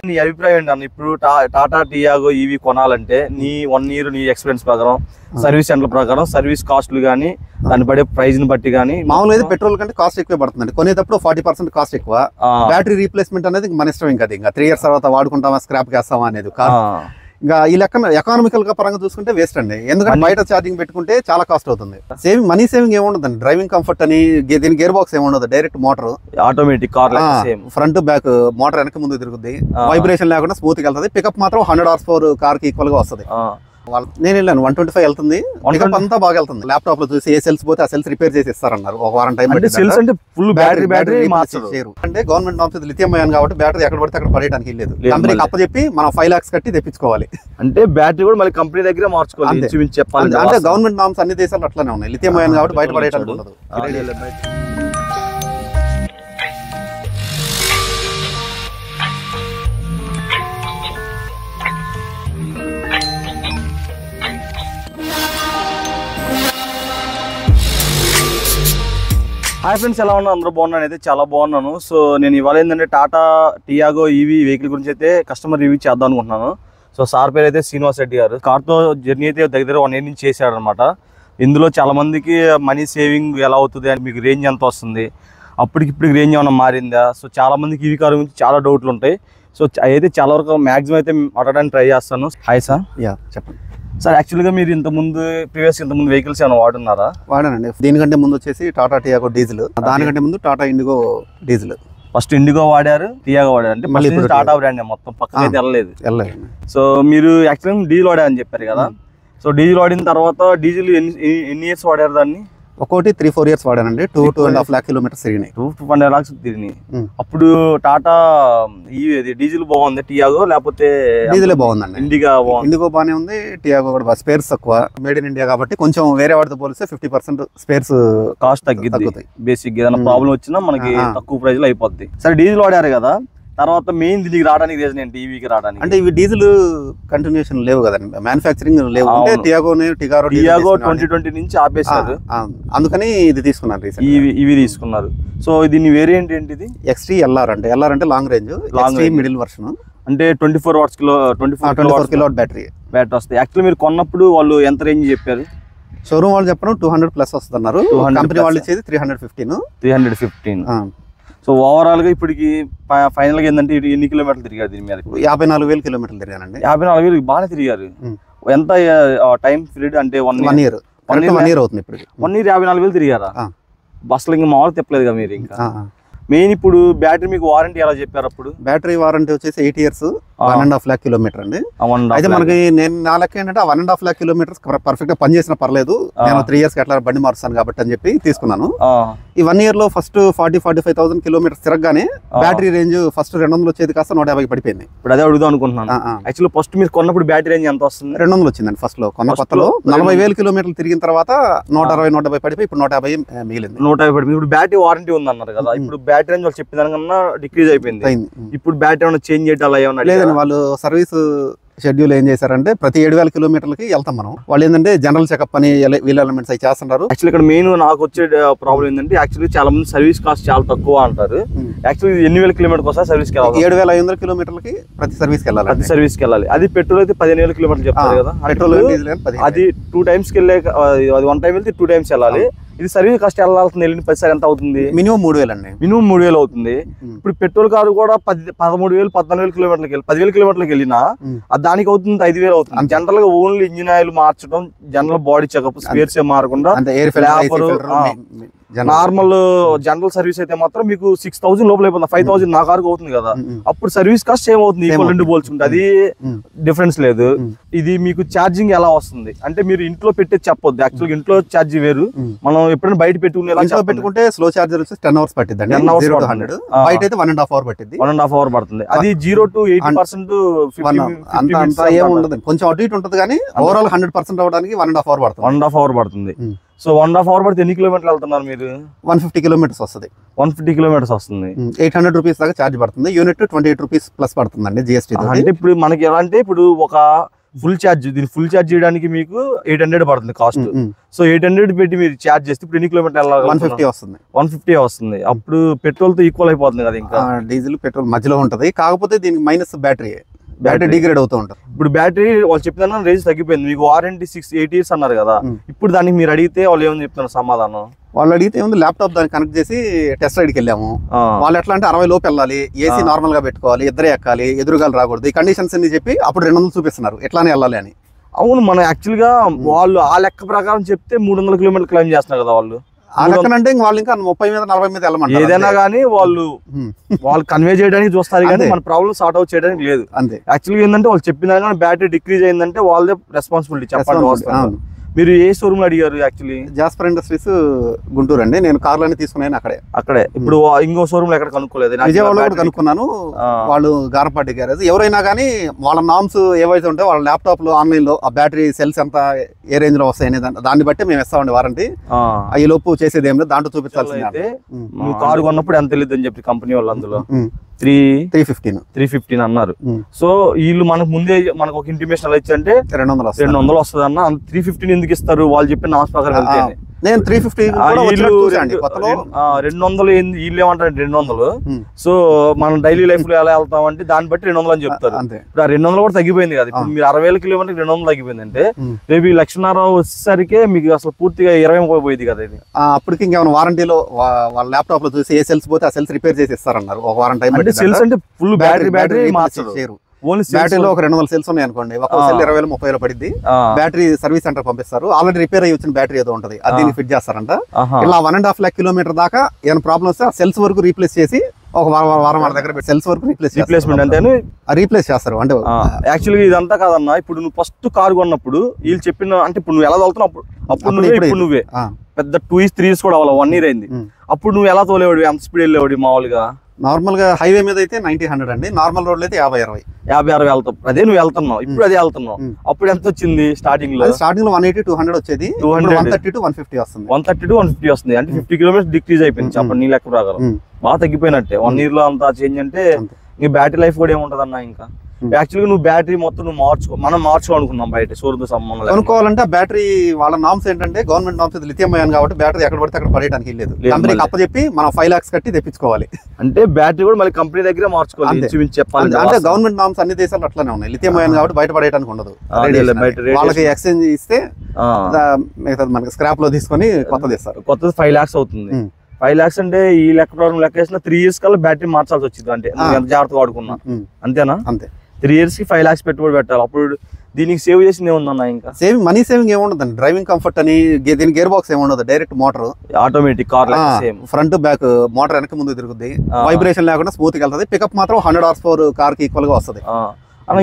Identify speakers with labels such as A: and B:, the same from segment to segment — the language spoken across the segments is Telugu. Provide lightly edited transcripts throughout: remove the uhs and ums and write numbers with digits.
A: నీ అభిప్రాయం ఏంటన్న? ఇప్పుడు టాటా టియాగో ఈవీ కొనాలంటే నీ 1 year నీ ఎక్స్పీరియన్స్ ప్రకారం, సర్వీస్ సెంటర్ ప్రకారం, సర్వీస్ కాస్ట్లు కానీ దాన్ని పడే ప్రైస్ ని బట్టి కానీ,
B: మామూలుగా అయితే పెట్రోల్ కంటే కాస్ట్ ఎక్కువ పడుతుంది. కొనేటప్పుడు 40% కాస్ట్ ఎక్కువ. బ్యాటరీ రీప్లేస్మెంట్ అనేది మన ఇష్టం. ఇంకా 3 years తర్వాత వాడుకుంటామా, స్క్రాప్ చేస్తామా అనేది కాదు. ఇంకా ఈ లెక్కన ఎకానమికల్ గా పరంగా చూసుకుంటే వేస్ట్ అండి. ఎందుకంటే బయట ఛార్జింగ్ పెట్టుకుంటే చాలా కాస్ట్ అవుతుంది. మనీ సేవింగ్ ఏముండదండి. డ్రైవింగ్ కంఫర్ట్ అని దీని గేర్ బాక్స్ ఏముండదు, direct motor,
A: automatic car,
B: front back motor వెనక ముందు తిరుగుద్ది, వైబ్రేషన్ లేకుండా స్మూత్ గా వెళ్తుంది. పికప్ మాత్రం 100 horsepower కార్ కి ఈక్వల్ గా వస్తుంది. నేను వెళ్ళాను 125 వెళ్తుంది. పికప్ అంతా బాగా వెళ్తుంది. ల్యాప్టాప్ లో చూసి ఏ సెల్స్ పోతే ఆ సెల్స్ రిపేర్ చేసి ఇస్తారన్నారు. ఒక వారం టైం అంటే గవర్నమెంట్ నామ్స్ లిథియం అయాన్ కాబట్టి బ్యాటరీ ఎక్కడ పడితే అక్కడ పడేయడానికి లేదు. కంపెనీకి అప్పచెప్పి మనం 5 lakhs కట్టి తెప్పించుకోవాలి.
A: అంటే బ్యాటరీ కూడా మళ్ళీ కంపెనీ దగ్గర మార్చుకోవాలి.
B: అంటే గవర్నమెంట్ నామ్స్ అన్ని దేశాలు అట్లానే ఉన్నాయి. లిథియం అయాన్ కాబట్టి బయట పడేయడానికి ఉండదు.
A: హాయ్ ఫ్రెండ్స్, ఎలా ఉన్నా? అందరూ బాగున్నాను. అయితే చాలా బాగున్నాను. సో నేను ఇవాళ ఏంటంటే టాటా టియాగో ఈవీ వెహికల్ గురించి అయితే కస్టమర్ రివ్యూ చేద్దాం అనుకుంటున్నాను. సో సార్ పేరు అయితే శ్రీనివాస్ రెడ్డి గారు. కార్తో జర్నీ అయితే దగ్గర 1 year నుంచి చేశాడు అనమాట. ఇందులో చాలా మందికి మనీ సేవింగ్ ఎలా అవుతుంది అని, మీకు రేంజ్ ఎంత వస్తుంది, అప్పటికిప్పటికి రేంజ్ ఏమైనా మారిందా, సో చాలా మందికి ఈవీ కార్ గురించి చాలా డౌట్లు ఉంటాయి. సో అయితే చాలా వరకు మ్యాక్సిమం అయితే అడగడానికి ట్రై చేస్తాను. Hi sir.
B: చెప్పండి
A: సార్. యాక్చువల్గా మీరు ఇంతకుముందు వెహికల్స్ ఏమైనా వాడున్నారా?
B: వాడానండి. దీనికంటే ముందు వచ్చేసి టాటా టియాగో డీజిల్, దానికంటే ముందు Tata IndiGo diesel.
A: First IndiGo వాడారు, టియాగో వాడారు. అంటే మళ్ళీ టాటా బ్రాండ్ మొత్తం పక్కన అయితే వెళ్ళలేదు. సో మీరు యాక్చువల్గా డీజిల్ వాడారని చెప్పారు కదా. సో డీజిల్ వాడిన తర్వాత డీజిల్ ఎన్ని ఇయర్స్ వాడారు దాన్ని?
B: ఒకటి 3-4 years వాడానండి. 2.5 lakh kilometers తిరిగినాయి.
A: 2.5 lakhs తిరిగినాయి. అప్పుడు టాటా డీజిల్ బాగుంది, టియాగో లేకపోతే?
B: డీజిల్ బాగుందండి. ఇండిగో బాగానే ఉంది. టియాగో కూడా స్పేర్స్ తక్కువ, మేడ్ ఇన్ ఇండియా కాబట్టి కొంచెం వేరే వాటితో పోలిస్తే 50% స్పేర్స్
A: కాస్ట్ తగ్గుతాయి. బేసిక్ ఏదైనా ప్రాబ్లం వచ్చినా మనకి తక్కువ ప్రైస్ లో అయిపోద్ది. సరే, డీజిల్ వాడారు కదా, తర్వాత మెయిన్ దీనికి రావడానికి రీజన్ ఏంటి? ఈవీకి రావడానికి
B: అంటే ఇవి డీజిల్ కంటిన్యూషన్ లేవు కదండి, మ్యానుఫ్యాక్చరింగ్ లేవు. టియాగో
A: 2020 నుంచి ఆపేశారు.
B: అందుకని ఇది తీసుకున్నారు,
A: ఇవి తీసుకున్నారు. సో దీని వేరియంట్ ఏంటిది?
B: XT LR అంటే లాంగ్ రేంజ్, మిడిల్ వర్షన్.
A: అంటే 24 kilowatt
B: బ్యాటరీ
A: వస్తాయి. యాక్చువల్లీ మీరు కొన్నప్పుడు వాళ్ళు ఎంత రేంజ్ చెప్పారు?
B: షోరూమ్ వాళ్ళు చెప్పడం 200+ వస్తుంది అన్నారు. కంపెనీ వాళ్ళు ఇచ్చేది 315.
A: సో ఓవరాల్ గా ఇప్పటికి ఫైనల్ గా ఏంటంటే ఎన్ని కిలోమీటర్లు తిరిగారు దీని మీద?
B: 54,000 kilometers తిరిగానండి.
A: 54,000 బాగానే తిరిగారు. ఎంత టైం పీరియడ్ అంటే?
B: 1 year అవుతుంది. ఇప్పుడు
A: 1 year 54,000 తిరిగారా? బస్సులు ఇంకా మామూలు తిప్పలేదు కదా మీరు ఇంకా. మెయిన్ ఇప్పుడు బ్యాటరీ మీకు వారంటీ ఎలా చెప్పారు? అప్పుడు
B: బ్యాటరీ వారంటీ వచ్చేసి 8 years, 1.5 lakh kilometers అండి. అయితే మనకి నేను నా లెక్క ఏంటంటే 1.5 lakh kilometers పర్ఫెక్ట్ గా పనిచేసినా పర్లేదు, నేను 3 years అట్లా బండి మారుస్తాను కాబట్టి అని చెప్పి తీసుకున్నాను. ఈ 1 year లో ఫస్ట్ 40,000-45,000 kilometers తిరగగానే బ్యాటరీ రేంజ్ ఫస్ట్ 200 వచ్చేది కాస్త 150 పడిపోయింది.
A: ఇప్పుడు అదే అడుగుదాం అనుకుంటున్నాను. యాక్చువల్లీ ఫస్ట్ మీరు కొన్నప్పుడు బ్యాటరీ రేంజ్ ఎంత వస్తుంది?
B: 200 వచ్చిందండి ఫస్ట్ లో. కొన్న కొత్తలో 40,000 kilometers తిరిగిన తర్వాత 160-170 పడిపోయి ఇప్పుడు 150 మిగిలింది.
A: 150 పడిపోయింది. ఇప్పుడు బ్యాటరీ వారంటీ ఉంది అన్నారు కదా, ఇప్పుడు బ్యాటరీ రేంజ్ వాళ్ళు చెప్పిన దానికన్నా డిక్రీజ్ అయిపోయింది. ఇప్పుడు బ్యాటరీ ఏమైనా చేంజ్ చేయడం ఏమన్నా?
B: లేదండి, వాళ్ళు సర్వీస్ షెడ్యూల్ ఏం చేశారంటే ప్రతి 7,000 kilometers వెళ్తాం మనం. వాళ్ళు ఏంటంటే జనరల్ చెకప్ అని వీల్ ఎలిమెంట్స్ అవి చేస్తున్నారు.
A: యాక్చువల్లీ ఇక్కడ మెయిన్ నాకు వచ్చే ప్రాబ్లం ఏంటంటే, యాక్చువల్లీ చాలా మంది సర్వీస్ కాస్ట్ చాలా తక్కువ అంటారు. యాక్చువల్లీ ఎన్ని వేల కిలోమీటర్స్ వస్తాయి సర్వీస్ కి?
B: 7,500 kilometers ప్రతి సర్వీస్ కి వెళ్ళాలి.
A: ప్రతి సర్వీస్ కి వెళ్ళాలి. అది పెట్రోల్ అయితే 15,000 kilometers చెప్తారు కదా.
B: పెట్రోల్
A: అది 2 times వెళ్ళే, అది 1 time వెళ్తే 2 times వెళ్ళాలి. ఇది సర్వీస్ కాస్ట్ వెళ్ళాల్సింది వెళ్ళిన 10 ఎంత అవుతుంది?
B: మినిమం 3,000 అండి.
A: మినిమం 3,000 అవుతుంది. ఇప్పుడు పెట్రోల్ కారు కూడా 13,000-14,000 kilometers 10,000 kilometers వెళ్ళినా దానికి అవుతుంది 5,000 అవుతుంది. జనరల్ గా ఓన్లీ ఇంజిన్ ఆయిల్ మార్చడం, జనరల్ బాడీ చెకప్, స్పేర్స్ ఏ మారకుండా నార్మల్ జనరల్ సర్వీస్ అయితే మాత్రం మీకు 6,000 లోపల అయిపోతుంది. 5,000 నా కారుకు అవుతుంది కదా. అప్పుడు సర్వీస్ కాస్ట్ సేమ్ అవుతుంది, ఈక్వల్ 2 పోల్చుకుంటే అది డిఫరెన్స్ లేదు. ఇది మీకు ఛార్జింగ్ ఎలా వస్తుంది అంటే, మీరు ఇంట్లో పెట్టే చెప్పొద్దు. యాక్చువల్గా ఇంట్లో ఛార్జ్ వేరు, మనం ఎప్పుడైనా బయట
B: పెట్టుకుంటే స్లో చార్జర్ వచ్చి 10 hours పట్టింది. 10 hours 100, బయట అయితే 1.5 hour పట్టింది.
A: 1.5 hour పడుతుంది. అది 0 to 80%
B: ఏముండదు, కొంచెం అటు ఇటు ఉంటుంది కానీ ఓవరాల్ 100% అవడానికి 1.5 hour పడుతుంది.
A: 1.5 hour పడుతుంది. సో 1.5 hour పడితే ఎన్ని కిలోమీటర్లు వెళ్తున్నారు మీరు?
B: 150 kilometers వస్తుంది.
A: 150 kilometers వస్తుంది.
B: 800 rupees దాకా ఛార్జ్ పడుతుంది. యూనిట్ 28 rupees+ పడుతుందండి GST.
A: అంటే ఇప్పుడు మనకి ఎలా అంటే, ఇప్పుడు ఒక ఫుల్ ఛార్జ్, దీన్ని ఫుల్ ఛార్జ్ చేయడానికి మీకు 800 పడుతుంది కాస్ట్. సో 800 పెట్టి మీరు ఛార్జ్ చేస్తే ఇప్పుడు ఎన్ని కిలోమీటర్
B: 150 వస్తుంది.
A: 150 వస్తుంది. అప్పుడు పెట్రోల్ తో ఈక్వల్ అయిపోతుంది కదా. ఇంకా
B: డీజిల్ పెట్రోల్ మధ్యలో ఉంటది, కాకపోతే దీనికి మైనస్ బ్యాటరీ డిగ్రేడ్ అవుతూ ఉంటుంది.
A: ఇప్పుడు బ్యాటరీ వాళ్ళు చెప్పిన రేంజ్ తగ్గిపోయింది. మీకు వారంటీ 6-8 years అన్నారు కదా. ఇప్పుడు దానికి మీరు అడిగితే వాళ్ళు ఏమని చెప్తున్నారు సమాధానం?
B: వాళ్ళు అడిగితే ఏముంది, ల్యాప్టాప్ దాన్ని కనెక్ట్ చేసి టెస్ట్ రైడ్కి వెళ్ళాము. వాళ్ళు ఎట్లా అంటే 60 లోపు వెళ్ళాలి, ఏసీ నార్మల్ గా పెట్టుకోవాలి, ఇద్దరే ఎక్కాలి, ఎదురుగాలు రాకూడదు, ఈ కండిషన్స్ అన్ని చెప్పి అప్పుడు 200 చూపిస్తున్నారు ఎట్లానే వెళ్ళాలి అని.
A: అవును, మనం యాక్చువల్ గా వాళ్ళు ఆ లెక్క ప్రకారం చెప్తే 300 kilometers క్లైమ్ చేస్తున్నారు కదా వాళ్ళు.
B: ఆ లెక్కనంటే వాళ్ళు ఇంకా 30 మీద 40 మీద వెళ్ళమంటారు.
A: ఏదైనా కానీ వాళ్ళు కన్వే చేయడానికి చూస్తారు కానీ మన ప్రాబ్లమ్ సార్ట్ అవుట్ చేయడానికి లేదు.
B: అంతే.
A: యాక్చువల్గా ఏంటంటే వాళ్ళు చెప్పిన కానీ బ్యాటరీ డిక్రీజ్ అయిందంటే వాళ్ళదే రెస్పాన్సిబిలిటీ. చెప్పండి, మీరు ఏ షోరూమ్ లో అడిగారు? యాక్చువల్లీ
B: జాస్పర్ ఇండస్ట్రీస్ గుంటూరు అండి. నేను కార్లని తీసుకున్నాను అక్కడే.
A: ఇప్పుడు ఇంకో షోరూమ్ లో ఎక్కడ కనుక్కోలేదు,
B: విజయవాడలో కూడా కనుక్కున్నాను. వాళ్ళు గారపాటి గ్యారేజ్. ఎవరైనా కానీ వాళ్ళ నామ్స్ ఏవైతే ఉంటాయో వాళ్ళ ల్యాప్టాప్ లో ఆన్లైన్ లో ఆ బ్యాటరీ సెల్స్ ఎంత ఏ రేంజ్ లో వస్తాయని దాన్ని బట్టి మేము ఇస్తామండి వారంటీ. ఈ లోపు చేసేది ఏం లేదు, దాంట్లో చూపించాల్సింది.
A: నువ్వు కారు కొన్నప్పుడు ఎంత తెలియదు అని చెప్పి కంపెనీ వాళ్ళు అందులో 315 అన్నారు. సో వీళ్ళు మనకు ముందే మనకు ఒక ఇంటిమేషన్ ఎలా ఇచ్చారంటే 200 వస్తుంది అన్న. 315 ఎందుకు ఇస్తారు? వాళ్ళు చెప్పిన నామ్స్ ప్రకారం వెళ్తే
B: నేను 350
A: 200 వీళ్ళు ఏమంటారు 200. సో మనం డైలీ లైఫ్ లో ఎలా వెళ్తాం అంటే దాన్ని బట్టి 200 అని చెప్తారు. ఇప్పుడు ఆ 200 కూడా తగ్గిపోయింది కదా. ఇప్పుడు మీరు 60,000 kilometers 200 తగ్గిపోయింది అంటే రేపు 1,00,000 వచ్చేసరికి మీకు అసలు పూర్తిగా 20 పోయింది కదా ఇది.
B: అప్పటికి ఇంకేమైనా వారంటీలో వాళ్ళ ల్యాప్టాప్ లో చూసి ఏ సెల్స్ పోతే ఆ సెల్స్ రిపేర్ చేసి ఇస్తారన్నారు ఒక వారం టైం.
A: సెల్స్ అంటే ఫుల్ బ్యాటరీ మార్చారు.
B: బ్యాటరీలో ఒక 200 సెల్స్ ఉన్నాయి అనుకోండి, ఒక సెల్ 20,000-30,000 పడిద్ది. బ్యాటరీ సర్వీస్ సెంటర్ పంపిస్తారు. ఆల్రెడీ రిపేర్ అయ్యి వచ్చిన బ్యాటరీ ఏదో ఉంటుంది, అది దీన్ని ఫిట్ చేస్తారంట. ఇలా 1.5 lakh kilometers దాకా ఏమైనా ప్రాబ్లమ్స్ వస్తే ఆ సెల్స్ వరకు రీప్లేస్ చేసి ఒక వారం వాళ్ళ దగ్గర సెల్స్ వరకు రీప్లేస్మెంట్ అంటే రీప్లేస్ చేస్తారు. అంటే
A: యాక్చువల్గా ఇదంతా కాదన్నా. ఇప్పుడు నువ్వు ఫస్ట్ కారు కొన్నప్పుడు వీళ్ళు చెప్పిన అంటే ఇప్పుడు నువ్వు ఎలా తోలుతున్నావు అప్పుడు నువ్వే పెద్ద 2-3 years కూడా అవ్వాలి, 1 year అయింది. అప్పుడు నువ్వు ఎలా తోలేవాడు? ఎంత స్పీడ్ వెళ్ళేవాడు? మామూలుగా
B: నార్మల్ గా హైవే మీద అయితే 90-100 అండి, నార్మల్ రోడ్ అయితే 50-60
A: వెళ్తాం. అదే నువ్వు వెళ్తున్నావు, ఇప్పుడు అదే వెళ్తున్నావు. అప్పుడు ఎంత వచ్చింది స్టార్టింగ్ లో?
B: 180-200 వచ్చేది, 130-150 వస్తుంది.
A: 130-150 వస్తుంది అంటే 50 kilometers డిక్రీజ్ అయిపోయింది. చెప్పండి నీ లెక్క ప్రకారం బాగా తగ్గిపోయినట్టే. 1 year లో అంతా చేంజ్ అంటే నీ బ్యాటరీ లైఫ్ కూడా ఏముంటది అన్న. ఇంకా యాక్చువల్గా నువ్వు బ్యాటరీ మొత్తం నువ్వు మనం మార్చుకోవాలనుకున్నాం బయట షోరూమ్ సంబంధం
B: అనుకోవాలంటే. బ్యాటరీ వాళ్ళ నామ్స్ ఏంటంటే గవర్నమెంట్ నామ్స్ లిథియం అయాన్ కాబట్టి బ్యాటరీ ఎక్కడ పడితే అక్కడ పడేయడానికి లేదు. కంపెనీకి అప్పచెప్పి మనం 5 lakhs కట్టి తెప్పించుకోవాలి.
A: అంటే బ్యాటరీ కూడా మళ్ళీ కంపెనీ దగ్గర మార్చుకోవాలి చెప్పాలి.
B: అంటే గవర్నమెంట్ నామ్స్ అన్ని దేశాలు అట్లానే ఉన్నాయి. లిథియం అయాన్ కాబట్టి బయట పడేయడానికి ఉండదు. వాళ్ళకి ఎక్స్చేంజ్ ఇస్తే మిగతా మనకి స్క్రాప్ లో తీసుకొని కొత్తది ఇస్తారు.
A: కొత్తది 5 lakhs అవుతుంది. 5 lakhs అంటే ఈ లెక్క ప్రకారం లెక్క వేసిన 3 years కల్లా బ్యాటరీ మార్చాల్సి వచ్చింది. అంటే ఎంత జాగ్రత్తగా వాడుకున్నా అంతేనా?
B: అంతే.
A: 3 years కి 5 lakhs పెట్టుబడి పెట్టాలి. అప్పుడు దీనికి సేవ్ చేసింది ఏముందన్నా? ఇంకా
B: మనీ సేవింగ్ ఏముండదండి. డ్రైవింగ్ కంఫర్ట్ అని దీని గేర్ బాక్స్ ఏముండదు, direct motor
A: automatic car
B: front back motor వెనక ముందు తిరుగుద్ది, వైబ్రేషన్ లేకుండా స్మూత్ గా వెళ్తుంది. పికప్ మాత్రం 100 horsepower కార్ కి ఈక్వల్ గా వస్తుంది.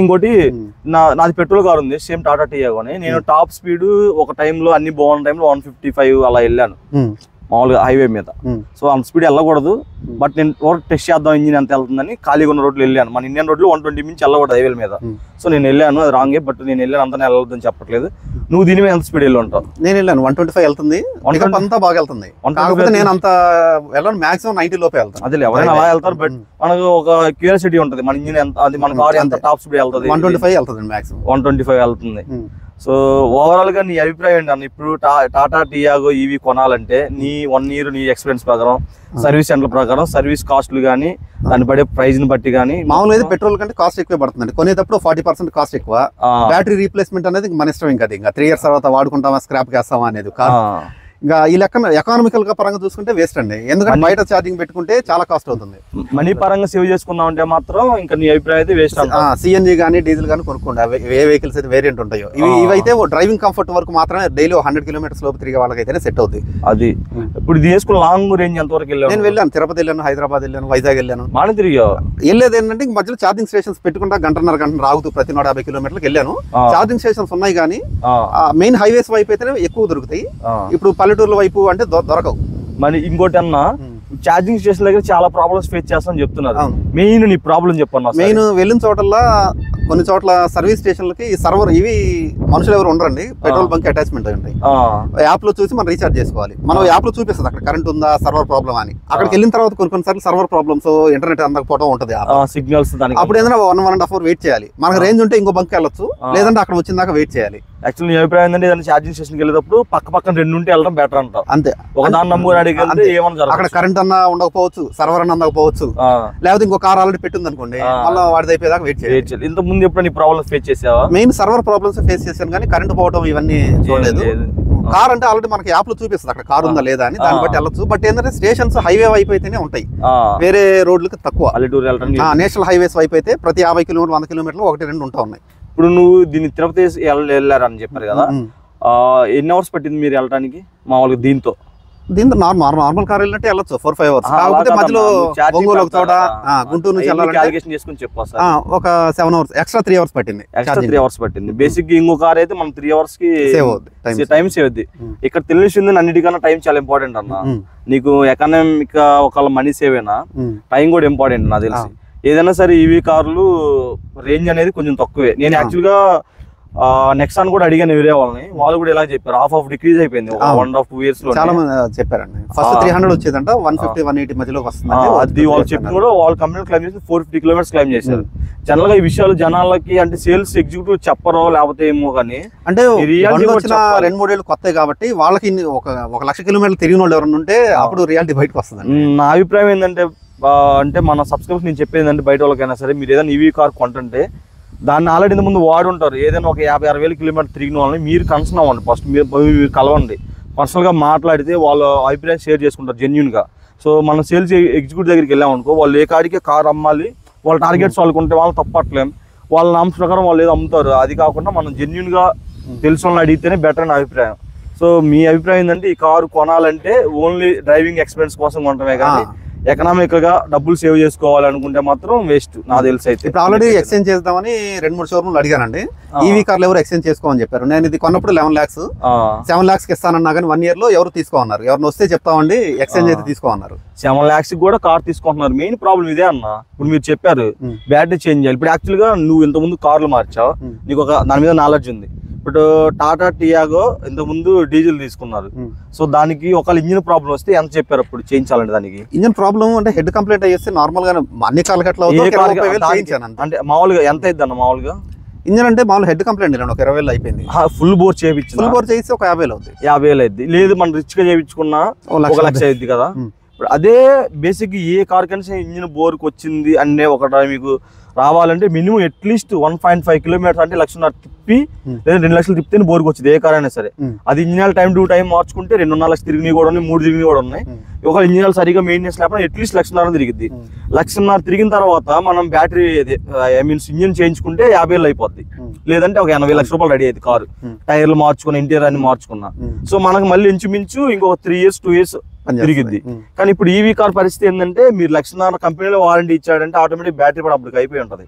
A: ఇంకోటి నాది పెట్రోల్ కార్ ఉంది, సేమ్ టాటా టియాగోని. నేను టాప్ స్పీడ్ ఒక టైంలో అన్ని బాగున్న టైంలో 155 అలా వెళ్ళాను మామూలుగా హైవే మీద. సో అంత స్పీడ్ వెళ్ళకూడదు, బట్ నేను రోడ్ టెస్ట్ చేద్దాం ఇంజిన్ ఎంత వెళ్తుందని ఖాళీగా ఉన్న రోడ్లు వెళ్ళాను. మన ఇండియన్ రోడ్లు 120 మించి వెళ్ళకూడదు హైవేల మీద. సో నేను వెళ్ళాను, అది రాంగే, బట్ నేను వెళ్ళాను అంతా వెళ్ళొద్దని చెప్పట్లేదు. నువ్వు దీని మీద ఎంత స్పీడ్ వెళ్ళి ఉంటావు?
B: నేను వెళ్ళాను 125 వెళ్తుంది, అంతా బాగా వెళ్తుంది. నేను అంత వెళ్ళను, మాక్సిమం 90 లోపే వెళ్తాను.
A: అదే ఎవరైనా అలా వెళ్తారు, బట్ మనకు ఒక క్యూరియాసిటీ ఉంటుంది మన ఇంజిన్ ఎంత, అది మన కార్ ఎంత టాప్ స్పీడ్ వెళ్తుంది.
B: 125 వెళ్తుంది మాక్సిమం,
A: 125 వెళ్తుంది. సో ఓవరాల్ గా నీ అభిప్రాయం ఏంటన్నా? ఇప్పుడు టాటా టియాగో ఈవీ కొనాలంటే నీ 1 year నీ ఎక్స్పీరియన్స్ ప్రకారం, సర్వీస్ సెంటర్ ప్రకారం, సర్వీస్ కాస్ట్లు కానీ దాన్ని పడే ప్రైస్ ని బట్టి కానీ,
B: మామూలుగా అయితే పెట్రోల్ కంటే కాస్ట్ ఎక్కువ పడుతుంది. కొనేటప్పుడు 40% కాస్ట్ ఎక్కువ. బ్యాటరీ రీప్లేస్మెంట్ అనేది మన ఇష్టం. ఇంకా 3 years తర్వాత వాడుకుంటామా, స్క్రాప్ చేస్తామా అనేది. ఇంకా ఈ లెక్క ఎకనామికల్ గా పరంగా చూసుకుంటే వేస్ట్ అండి, ఎందుకంటే బయట ఛార్జింగ్ పెట్టుకుంటే చాలా కాస్ట్ అవుతుంది.
A: మనీ పరంగా సేవ్ చేసుకుందాం అంటే మాత్రం ఇంకా నీ అభిప్రాయం అయితే వేస్ట్.
B: సిఎన్జి కానీ డీజిల్ కానీ కొనుక్కోండి, ఏ వెహికల్స్ అయితే వేరియంట్ ఉంటాయో. ఇవైతే డ్రైవింగ్ కంఫర్ట్ వరకు మాత్రమే, డైలీ 100 kilometers లోపు తిరిగే వాళ్ళకైతే సెట్ అవుతుంది.
A: అది ఇప్పుడు తీసుకున్న లాంగ్ రేంజ్ ఎంత వరకు వెళ్ళాను?
B: నేను వెళ్ళాను, తిరుపతి వెళ్ళాను, హైదరాబాద్ వెళ్ళాను, వైజాగ్ వెళ్ళాను.
A: బాగా తిరిగా.
B: వెళ్ళేది ఏంటంటే మధ్యలో ఛార్జింగ్ స్టేషన్స్ పెట్టుకుంటా గంట రాగుతూ ప్రతి 150 kilometers వెళ్ళాను. ఛార్జింగ్ స్టేషన్స్ ఉన్నాయి కానీ మెయిన్ హైవేస్ వైపు అయితేనే ఎక్కువ దొరుకుతాయి. ఇప్పుడు పల్లెటూర్ల వైపు అంటే దొరకవు.
A: మరి ఇంకోటి అన్నా, ఛార్జింగ్ స్టేషన్ దగ్గర చాలా ప్రాబ్లమ్స్ ఫేస్ చేస్తామని చెప్తున్నారు. మెయిన్ నీ ప్రాబ్లం చెప్పన్నా.
B: మెయిన్ వెళ్ళిన చోటల్లా కొన్ని చోట్ల సర్వీస్ స్టేషన్లకి సర్వర్ ఇవి మనుషులు ఎవరు ఉండరండి, పెట్రోల్ బంక్ అటాచ్మెంట్ అండి. యాప్ లో చూసి మనం రీఛార్జ్ చేసుకోవాలి. మనం యాప్ లో చూపిస్తుంది అక్కడ కరెంట్ ఉందా, సర్వర్ ప్రాబ్లం అని. అక్కడికి వెళ్ళిన తర్వాత కొన్నిసార్లు సర్వర్ ప్రాబ్లమ్స్, ఇంటర్నెట్ అందకపోవడం ఉంటుంది,
A: సిగ్నల్స్.
B: అప్పుడు ఏదైనా 1.5 hours వెయిట్ చేయాలి. మనకు రేంజ్ ఉంటే ఇంకో బంక్ వెళ్ళొచ్చు, లేదంటే అక్కడ వచ్చిన దాకా వెయిట్ చేయాలి.
A: యాక్చువల్లీ నీ అభిప్రాయం ఏంటంటే ఏదైనా ఛార్జింగ్ స్టేషన్కి వెళ్ళేటప్పుడు పక్కన 2 ఉంటే వెళ్ళడం బెటర్ అంటావు.
B: అంతే.
A: ఒక దాన్ని నమ్ముకొని అడిగితే ఏమన్నా
B: అక్కడ కరెంట్ అన్నా ఉండకపోవచ్చు, సర్వర్ అన్న అందకపోవచ్చు, లేకపోతే ఇంకో కార్ ఆల్రెడీ పెట్టింది అనుకోండి, మళ్ళీ వాడిది అయిపోయేదాకా వెయిట్ చేయాలి.
A: ఇంత ముందు ఎప్పుడు నీ ప్రాబ్లమ్స్ ఫేస్ చేసావా?
B: మెయిన్ సర్వర్ ప్రాబ్లమ్స్ ఫేస్ చేశాను, కానీ కరెంట్ పోవడం ఇవన్నీ చూడలేదు. కార్ అంటే ఆల్రెడీ మనకి యాప్ లో చూపిస్తుంది అక్కడ కార్ ఉందా లేదా అని, దాన్ని బట్టి వెళ్ళొచ్చు. బట్ ఏంటంటే స్టేషన్స్ హైవే వైపు అయితేనే ఉంటాయి, వేరే రోడ్లకి తక్కువ. నేషనల్ హైవేస్ వైపు అయితే ప్రతి 50 కిలోమీటర్ 100 కిలోమీటర్లు 1-2 ఉంటా ఉన్నాయి.
A: ఇప్పుడు నువ్వు దీన్ని తిరుపతి వెళ్ళారని చెప్పారు కదా, ఎన్ని అవర్స్ పట్టింది మీరు వెళ్ళడానికి మామూలుగా? దీంతో
B: నార్మల్ కార్ వెళ్ళినట్టు వెళ్ళొచ్చు 4-5 hours. కాకపోతే మధ్యలో ఒంగోలు ఒక చోట, గుంటూరు నుంచి వెళ్ళాలంటే
A: చేసుకుని చెప్పొచ్చు,
B: ఒక 7 hours ఎక్స్ట్రా 3 hours పట్టింది.
A: 3 hours పట్టింది. బేసిక్ ఇంకో కార్ అయితే మనం 3 hours కి టైం సేవ్ అవుద్ది. ఇక్కడ తెలిసింది అన్నిటికన్నా టైం చాలా ఇంపార్టెంట్ అన్న. నీకు ఎకనామిక్ ఒకవేళ మనీ సేవ్ అయినా టైం కూడా ఇంపార్టెంట్ నాకు తెలిసి. ఏదైనా సరే ఈవీ కార్లు రేంజ్ అనేది కొంచెం తక్కువే. నేను యాక్చువల్ గా నెక్సాన్ కూడా అడిగాను వేరే వాళ్ళని, వాళ్ళు కూడా ఇలా చెప్పారు, హాఫ్ డిక్రీజ్ అయిపోయింది 1.5-2 years లో.
B: చాలా మంది చెప్పారండి. ఫస్ట్ 300 వచ్చేదంట, 150-180 మధ్యలో వస్తుంది.
A: అది వాళ్ళు చెప్పిన కూడా వాళ్ళ కంపెనీ క్లైమ్ చేసి 450 kilometers క్లైమ్ చేశారు. జనరల్ గా ఈ విషయాలు జనాలకి అంటే సేల్స్ ఎగ్జిక్యూటివ్ చెప్పరో లేకపోతే ఏమో, కానీ
B: అంటే 2-3 ఏళ్ళు కొత్త కాబట్టి వాళ్ళకి ఒక 1,00,000 kilometers తిరిగిన వాళ్ళు ఎవరైనా ఉంటే అప్పుడు రియాలిటీ బయటకు వస్తుంది.
A: నా అభిప్రాయం ఏంటంటే, అంటే మన సబ్స్క్రైబర్స్ నేను చెప్పేది ఏంటంటే, బయట వాళ్ళకైనా సరే మీరు ఏదైనా ఈవీ కార్ కొంటుంటే దాన్ని ఆల్రెడీ ఇంత ముందు వాడుంటారు. ఏదైనా ఒక 50-60 kilometers తిరిగిన వాళ్ళని మీరు కన్సర్న్ అవ్వండి. ఫస్ట్ మీరు కలవండి, పర్సనల్గా మాట్లాడితే వాళ్ళ అభిప్రాయం షేర్ చేసుకుంటారు జెన్యున్గా. సో మనం సేల్స్ ఎగ్జిక్యూటివ్ దగ్గరికి వెళ్ళామనుకో, వాళ్ళు ఏ కాడికి కార్ అమ్మాలి, వాళ్ళ టార్గెట్స్ వాళ్ళకు ఉంటే వాళ్ళు తప్పట్లేం, వాళ్ళ నామ్స్ ప్రకారం వాళ్ళు ఏదో అమ్ముతారు. అది కాకుండా మనం జెన్యున్గా తెలిసిన వాళ్ళని అడిగితేనే బెటర్ అని అభిప్రాయం. సో మీ అభిప్రాయం ఏంటంటే, ఈ కారు కొనాలంటే ఓన్లీ డ్రైవింగ్ ఎక్స్పీరియన్స్ కోసం కొనటమే, కానీ ఎకనామికల్ గా డబ్బులు సేవ్ చేసుకోవాలనుకుంటే మాత్రం వేస్ట్ నాకు తెలిసి. అయితే
B: ఇప్పుడు ఆల్రెడీ ఎక్స్చేంజ్ చేద్దామని 2-3 షోరూమ్లు అడిగానండి. ఈవీ కార్లు ఎవరు ఎక్స్చేంజ్ చేసుకోమని చెప్పారు. నేను ఇది కొన్నప్పుడు 11 lakhs 7 lakhs కి ఇస్తానన్నా కానీ 1 year లో ఎవరు తీసుకోమన్నారు. ఎవరిని వస్తే చెప్తామండి, ఎక్స్చేంజ్ అయితే తీసుకోమన్నారు.
A: 7 lakhs కూడా కార్ తీసుకుంటున్నారు. మెయిన్ ప్రాబ్లం ఇదే అన్న. ఇప్పుడు మీరు చెప్పారు బ్యాటరీ చేంజ్ చేయాలి. ఇప్పుడు యాక్చువల్ గా నువ్వు ఇంతకుముందు కార్లు మార్చావు, నీకు ఒక దాని మీద నాలెడ్జ్ ఉంది. ఇప్పుడు టాటా టియాగో ఇంతకుముందు డీజిల్ తీసుకున్నారు. సో దానికి ఒక ఇంజిన్ ప్రాబ్లం వస్తే ఎంత చెప్పారు అప్పుడు చేయించాలంటే? దానికి
B: ఇంజిన్ ప్రాబ్లం అంటే హెడ్ కంప్లైంట్ అయ్యేస్తే నార్మల్ గా అన్ని కార్లకి అట్లా
A: అంటే మామూలుగా ఎంత అయింది అన్న? మామూలుగా
B: ఇంజిన్ అంటే మామూలు హెడ్ కంప్లైంట్ ఒక 20,000 అయిపోయింది.
A: ఫుల్ బోర్ చేయించి
B: ఒక 50,000 అవుతుంది.
A: 50,000 అయింది. లేదు మనం రిచ్ గా చేయించుకున్నా 1,00,000 అయింది కదా. ఇప్పుడు అదే బేసిక్ ఏ కార్ కన్నా ఇంజిన్ బోర్కి వచ్చింది అనే ఒకటి మీకు రావాలంటే మినిమం అట్లీస్ట్ 1.5 kilometers అంటే 1,00,000 తిప్పి లేదా 2 లక్షలు తిప్పితే బోర్కి వచ్చింది ఏ కార్ అయినా సరే. అది ఇంజిన్ టైం టు టైం మార్చుకుంటే 2.5 లక్షలు తిరిగినవి కూడా ఉన్నాయి, 3 తిరిగినవి కూడా ఉన్నాయి. ఒక ఇంజిన్ సరిగా మెయింటెనెన్స్ లేకపోతే అట్లీస్ట్ 1,50,000 తిరిగిద్ది. 1,50,000 తిరిగిన తర్వాత మనం బ్యాటరీ ఇంజిన్ చేయించుకుంటే 50,000 అయిపోద్ది. లేదంటే ఒక 80 లక్షల రూపాయలు రెడీ అయ్యింది కారు, టైర్లు మార్చుకున్నా, ఇంటీరియర్ అన్ని మార్చుకున్నా. సో మనకు మళ్ళీ ఇంచుమించు ఇంకొక 3 years 2 years తిరిగిద్ది. కానీ ఇప్పుడు ఈవీ కార్ పరిస్థితి ఏంటంటే, మీరు 1,50,000 కంపెనీలో వారంటీ ఇచ్చాడంటే ఆటోమేటిక్ బ్యాటరీ కూడా అప్పుడు అయిపోయి ఉంటది.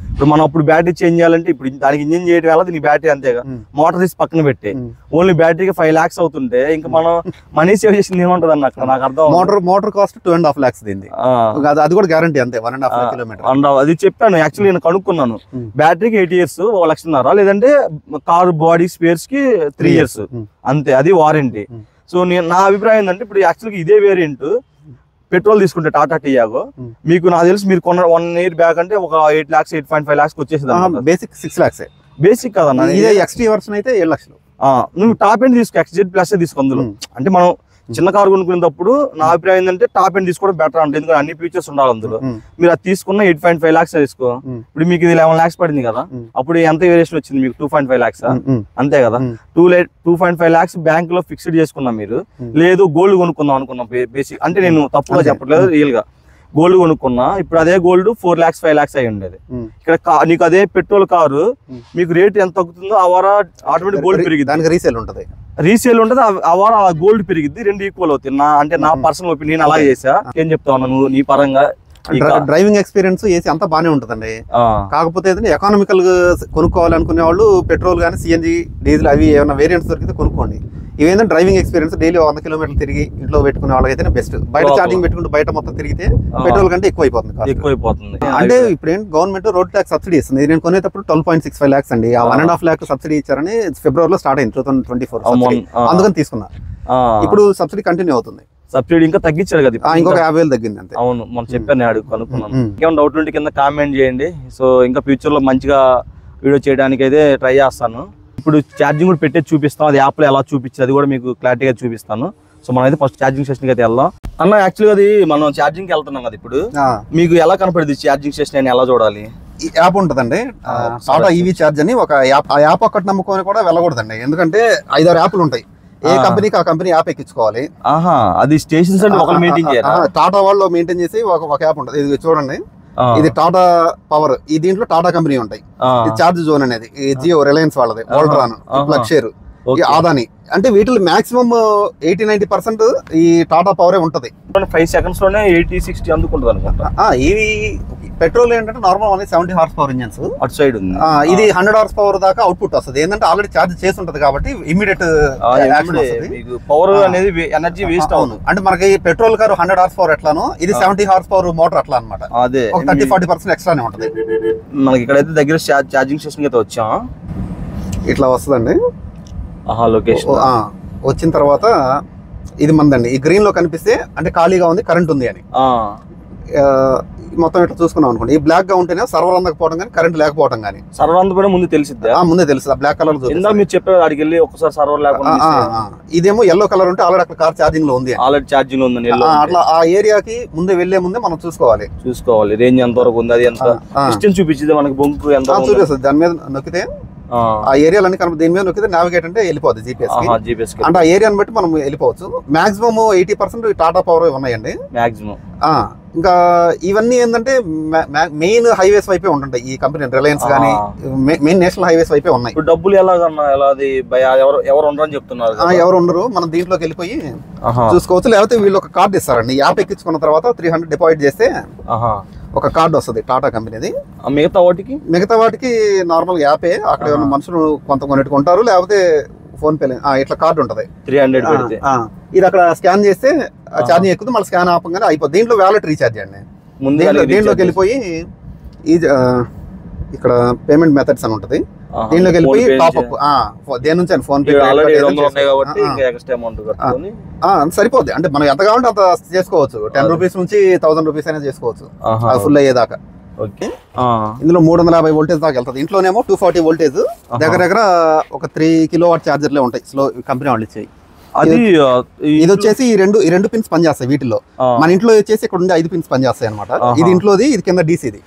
A: ఇప్పుడు మనం అప్పుడు బ్యాటరీ చేంజ్ చేయాలంటే ఇప్పుడు దానికి ఇంజిన్ చేయడం వల్ల దీనికి బ్యాటరీ అంతేగా, మోటార్ తీసి పక్కన పెట్టి ఓన్లీ బ్యాటరీకి 5 lakhs అవుతుంటే ఇంకా మనం మనీ సేవ్ చేసింది ఏముంటది అన్న? అక్కడ నాకు అర్థం.
B: మోటార్ కాస్ట్ 2.5 lakhs దీన్ని, అది కూడా గ్యారంటీ అంతే 1.5 kilometers.
A: అది చెప్పాను యాక్చువల్లీ, నేను కనుక్కున్నాను. బ్యాటరీకి 8 years 1,50,000, లేదంటే కార్ బాడీ స్పేర్స్ కి 3 years అంతే, అది వారంటీ. సో నా అభిప్రాయం ఏంటంటే, ఇప్పుడు యాక్చువల్గా ఇదే వేరియంట్ పెట్రోల్ తీసుకుంటే టాటా టియాగో మీకు నాకు తెలిసి మీరు కొన్న 1 year బ్యాక్ అంటే ఒక 8 lakhs 8.5 lakhs వచ్చేసింది.
B: Basic 6 lakhs.
A: బేసిక్ కదన్నా.
B: ఇదే ఎక్స్టీ వర్షన్ అయితే 7 lakhs.
A: నువ్వు టాప్ ఎండ్ తీసుకో, XZ ప్లస్ తీసుకో. అందులో అంటే మనం చిన్న కారు కొనుక్కునేటప్పుడు నా అభిప్రాయం ఏంటంటే టాప్ ఎండ్ తీసుకోవడం బెటర్ అంటే, ఎందుకంటే అన్ని ఫీచర్స్ ఉండాలి అందులో. మీరు అది తీసుకున్న 8.5 lakhs తీసుకో. ఇప్పుడు మీకు ఇది 11 lakhs పడింది కదా, అప్పుడు ఎంత వేరియేషన్ వచ్చింది మీకు? 2.5 lakhs అంతే కదా. 2.5 lakhs బ్యాంక్ లో ఫిక్స్డ్ చేసుకున్నాం మీరు. లేదు గోల్డ్ కొనుక్కుందాం అనుకున్నాం బేసిక్ అంటే, నేను తప్పుగా చెప్పట్లేదు, రియల్ గా గోల్డ్ కొనుక్కున్నా. ఇప్పుడు అదే గోల్డ్ 4 lakhs 5 lakhs అయి ఉండేది. ఇక్కడ నీకు అదే పెట్రోల్ కారు మీకు రేట్ ఎంత తగ్గుతుందో ఆ వార ఆటోమేటిక్ గోల్డ్ పెరిగింది,
B: దానికి రీసేల్ ఉంటుంది.
A: ఆ వార గోల్డ్ పెరిగిద్ది, 2 ఈక్వల్ అవుతాయి. అంటే నా పర్సనల్ ఒపీనియన్ అలా చేసా. ఏం చెప్తావు నువ్వు నీ పరంగా?
B: డ్రైవింగ్ ఎక్స్పీరియన్స్ ఏసీ అంతా బాగానే ఉంటుందండి. కాకపోతే ఎకానమికల్ కొనుక్కోవాలనుకునే వాళ్ళు పెట్రోల్ కానీ సిఎన్జి డీజిల్ అవి ఏమైనా వేరియంట్స్ దొరికితే కొనుక్కోండి. ఇవేంటంటే డ్రైవింగ్ ఎక్స్పీరియన్స్ డైలీ 100 కిలోమీటర్లు తిరిగి ఇంట్లో పెట్టుకునే వాళ్ళకైతే బెస్ట్. బయట ఛార్జింగ్ పెట్టుకుంటే బయట మొత్తం తిరిగితే పెట్రోల్ కంటే ఎక్కువైపోతుంది. అంటే ఇప్పుడు ఏంటి గవర్నమెంట్ రోడ్ ట్యాక్స్ సబ్సిడీ ఇస్తుంది. నేను కొనేటప్పుడు 12.65 lakhs అండి. ఆ 1.5 lakh సబ్సిడీ ఇచ్చారని ఫిబ్రవరిలో స్టార్ట్ అయింది 2024. అందుకని తీసుకున్నా. ఇప్పుడు సబ్సిడీ కంటిన్యూ అవుతుంది.
A: సబ్సిడీ ఇంకా తగ్గించారు కదా,
B: ఇంకొక 50,000 తగ్గింది అంతే.
A: అవును, మనం చెప్పాను అడుగు కనుక్కున్నాను. ఇంకేమైనా డౌట్ ఉంటే కింద కామెంట్ చేయండి. సో ఇంకా ఫ్యూచర్ లో మంచిగా వీడియో చేయడానికి అయితే ట్రై చేస్తాను. ఇప్పుడు ఛార్జింగ్ కూడా పెట్టేది చూపిస్తాం, అది యాప్లో ఎలా చూపించి అది కూడా మీకు క్లారిటీగా చూపిస్తాను. సో మనం అయితే ఫస్ట్ ఛార్జింగ్ స్టేషన్కి అయితే వెళ్దాం. అన్న యాక్చువల్గా అది మనం ఛార్జింగ్కి వెళ్తున్నాం కదా, ఇప్పుడు మీకు ఎలా కనపడుతుంది ఛార్జింగ్ స్టేషన్ అని ఎలా చూడాలి?
B: ఈ యాప్ ఉంటుందండి, టాటా ఈవీ ఛార్జ్ అని ఒక యాప్. ఆ యాప్ ఒక్కటి నమ్ముకొని కూడా వెళ్ళకూడదండి, ఎందుకంటే 5-6 యాప్లు ఉంటాయి. ఏ కంపెనీకి ఆ కంపెనీ యాప్ ఎక్కించుకోవాలి.
A: అది స్టేషన్స్ మెయింటైన్ చేయాలి.
B: టాటా వాళ్ళు మెయింటైన్ చేసి ఒక యాప్ ఉంటుంది. ఇది చూడండి, ఇది టాటా పవర్. ఈ దీంట్లో టాటా కంపెనీ ఉంటాయి. చార్జ్ జోన్ అనేది జియో, రిలయన్స్ వాళ్ళది, వోల్ట్రాన్, ప్లక్షేర్, ఆదాని. అంటే వీటిలో మాక్సిమం 80-90% ఈ టాటా పవరే ఉంటది.
A: 5 seconds లోనే 80-60 అందుకుంటుంది అనుకుంటా.
B: ఇవి పెట్రోల్ ఏంటంటే నార్మల్ అనేది 70 horsepower ఇంజన్స్.
A: అటు సైడ్ ఉంది.
B: ఇది 100 horsepower దాకా అవుట్పుట్ వస్తుంది. ఏంటంటే ఆల్రెడీ ఛార్జ్ చేసి ఉంటది కాబట్టి ఇమీడియట్
A: పవర్ అనేది ఎనర్జీ వేస్ట్ అవును.
B: అంటే మనకి పెట్రోల్ కారు 100 horsepower ఎట్లానో, ఇది 70 horsepower మోటార్ అట్లా అనమాట.
A: అదే
B: 30-40% ఎక్స్ట్రానే ఉంటది.
A: మనకి ఇక్కడైతే దగ్గర ఛార్జింగ్ స్టేషన్ అయితే వచ్చాం.
B: ఇట్లా వస్తుందండి
A: లొకేషన్.
B: వచ్చిన తర్వాత ఇది మందండి. ఈ గ్రీన్ లో కనిపిస్తే అంటే ఖాళీగా ఉంది, కరెంట్ ఉంది అని. మొత్తం ఇట్లా చూసుకున్నాం అనుకోండి, ఈ బ్లాక్ గా ఉంటేనే సర్వర్ అందకపోవడం కానీ కరెంట్ లేకపోవడం కానీ.
A: సర్వర్ అందకపోవడం ముందు తెలిసిద్దా?
B: ముందే తెలుసు, బ్లాక్ కలర్.
A: మీరు చెప్పారు అడిగి వెళ్ళి ఒకసారి సర్వర్ లేకుండా.
B: ఇదేమో ఎల్లో కలర్ ఉంటే ఆల్రెడీ అక్కడ కార్ ఛార్జింగ్ లో ఉంది,
A: ఆల్రెడీ ఛార్జింగ్ లో ఉంది.
B: అట్లా ఆ ఏరియాకి ముందే వెళ్లే ముందే మనం చూసుకోవాలి.
A: రేంజ్ ఎంత వరకు ఉంది, అది ఎంత డిస్టెన్స్ చూపించింది మనకి, బొంకు ఎంత
B: చూపిస్తుంది. దాని మీద నొక్కితే ఆ ఏరియాలన్నీ కనపడి దీని మీద నొక్కితే నావిగేట్ అంటే వెళ్ళిపోద్ది జీపీఎస్. అంటే ఆ ఏరియాని బట్టి మనం వెళ్ళిపోవచ్చు. మాక్సిమం 80% టాటా పవర్ ఉన్నాయండి
A: మాక్సిమం.
B: ఇంకా ఇవన్నీ ఏంటంటే మెయిన్ హైవేస్ వైపే ఉంటుంటాయి. ఈ కంపెనీ రిలయన్స్ కానీ మెయిన్ నేషనల్ హైవేస్ వైపే ఉన్నాయి.
A: డబ్బులు ఎలాగన్నా ఎవరు ఉండరని చెప్తున్నారు?
B: ఎవరు ఉండరు, మనం దీంట్లోకి వెళ్ళిపోయి చూసుకోవచ్చు. లేకపోతే వీళ్ళు ఒక కార్డు ఇస్తారండి. యాప్ ఎక్కించుకున్న తర్వాత 300 డిపాజిట్ చేస్తే ఒక కార్డు వస్తుంది టాటా కంపెనీది. మిగతా వాటికి నార్మల్ యాపే. అక్కడ ఏమైనా మనుషులు కొంత కొనుక్కుంటారు, లేకపోతే ఫోన్ పే ఇట్లా కార్డు ఉంటది
A: 300.
B: ఇది అక్కడ స్కాన్ చేస్తే ఛార్జింగ్ ఎక్కుతుంది, మళ్ళీ స్కాన్ ఆపంగానే అయిపోతుంది. దీంట్లో వ్యాలెట్ రీఛార్జ్ అండి. దీంట్లోకి వెళ్ళిపోయి ఇక్కడ పేమెంట్ మెథడ్స్ అని ఉంటది. దీంట్లోకి వెళ్ళిపోయి టాప్అప్ దేని నుంచి అని ఫోన్ పే సరిపోద్ది. అంటే మనం ఎంత కావాలంటే అంత చేసుకోవచ్చు. 10 రూపీస్ నుంచి 1000 రూపీస్ అయినా చేసుకోవచ్చు, అది ఫుల్ అయ్యేదాకా. ఇందులో 350 వోల్టేజ్ దాకా వెళ్తుంది. ఇంట్లోనేమో 240 వోల్టేజ్. దగ్గర ఒక 3 kilowatt ఛార్జర్లే ఉంటాయి, స్లో కంపెనీ వాళ్ళు ఇచ్చాయి. ఇది వచ్చేసి ఈ రెండు పిన్స్ పనిచేస్తాయి వీటిలో. మన ఇంట్లో వచ్చేసి ఇక్కడ ఉండే 5 పిన్స్ పనిచేస్తాయి అనమాట. ఇది ఇంట్లోది, ఇది కింద డీసీది.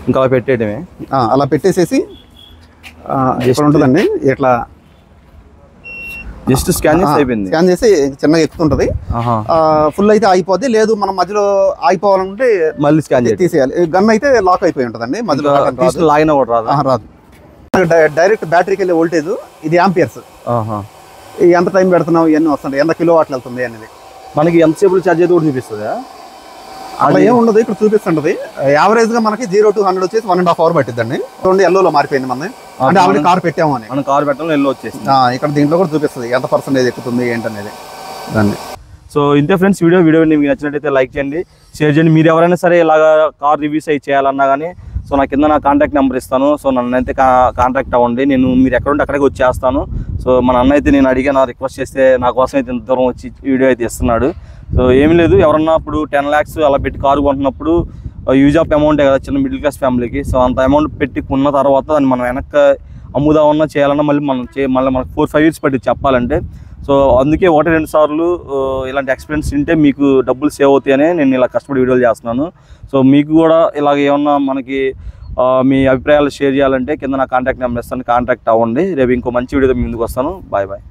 A: ఇంకా పెట్టేయడమే,
B: అలా పెట్టేసేసి ఇక్కడ ఉంటుందండి. ఇట్లా
A: జస్ట్ స్కాన్
B: చేసి చిన్నగా ఎక్కుతుంటది. ఫుల్ అయితే అయిపోద్ది. లేదు మనం మధ్యలో ఆగిపోవాలంటే
A: మళ్ళీ స్కాన్
B: తీసేయాలి. గన్ అయితే లాక్ అయిపోయి ఉంటదండి, మధ్యలో రాదు. డైరెక్ట్ బ్యాటరీకి వెళ్ళే వోల్టేజ్ ఇది యాంపియర్స్. ఎంత టైం పెడుతున్నాం, ఇవన్నీ వస్తుంది, ఎంత కిలోవాట్లు వెళ్తుంది అనేది.
A: మనకి ఎంతసేపు ఛార్జ్ అయితే కూడా చూపిస్తుంది.
B: అట్లా ఏం ఉండదు, ఇక్కడ చూపిస్తుంటది. యావరేజ్ గా మనకి 0 to 100 వచ్చేసి 1.5 hour పట్టిద్దండి. చూడండి ఎల్లోలో మారిపోయింది మనది, అంటే ఆల్రెడీ కార్ పెట్టాము అని.
A: మనం కార్ పెట్టడం ఎల్లో వచ్చేసి
B: ఇక్కడ దీంట్లో కూడా చూపిస్తుంది ఎంత పర్సెంటేజ్ ఎక్కుతుంది ఏంటనేది దాన్ని.
A: సో ఇంతే ఫ్రెండ్స్, వీడియో మీకు నచ్చినట్టయితే లైక్ చేయండి, షేర్ చేయండి. మీరు ఎవరైనా సరే ఇలాగా కార్ రివ్యూస్ అవి చేయాలన్నా కానీ సో నా కింద నా కాంటాక్ట్ నెంబర్ ఇస్తాను. సో నన్ను అయితే కాంటాక్ట్ అవ్వండి, మీరు ఎక్కడ ఉంటే అక్కడికి వచ్చేస్తాను. సో మన అన్న అయితే నేను అడిగా రిక్వెస్ట్ చేస్తే నా కోసం అయితే ఇంత దూరం వచ్చి వీడియో అయితే ఇస్తున్నాడు. సో ఏమి లేదు, ఎవరన్నా ఇప్పుడు 10 lakhs అలా పెట్టి కారు కొంటున్నప్పుడు యూజ్ ఆఫ్ అమౌంటే కదా చిన్న మిడిల్ క్లాస్ ఫ్యామిలీకి. సో అంత అమౌంట్ పెట్టి కొన్న తర్వాత దాన్ని మనం వెనక్కి అమ్ముదామన్నా చేయాలన్నా మళ్ళీ మనకు 4-5 years పట్టి చెప్పాలంటే. సో అందుకే 1-2 సార్లు ఇలాంటి ఎక్స్పీరియన్స్ ఉంటే మీకు డబ్బులు సేవ్ అవుతాయని నేను ఇలా కష్టపడి వీడియోలు చేస్తున్నాను. సో మీకు కూడా ఇలాగ ఏమన్నా మనకి మీ అభిప్రాయాలు షేర్ చేయాలంటే కింద నా కాంటాక్ట్ నెంబర్ ఇస్తాను, కాంటాక్ట్ అవ్వండి. రేపు ఇంకో మంచి వీడియోతో ముందుకు వస్తాను. Bye bye.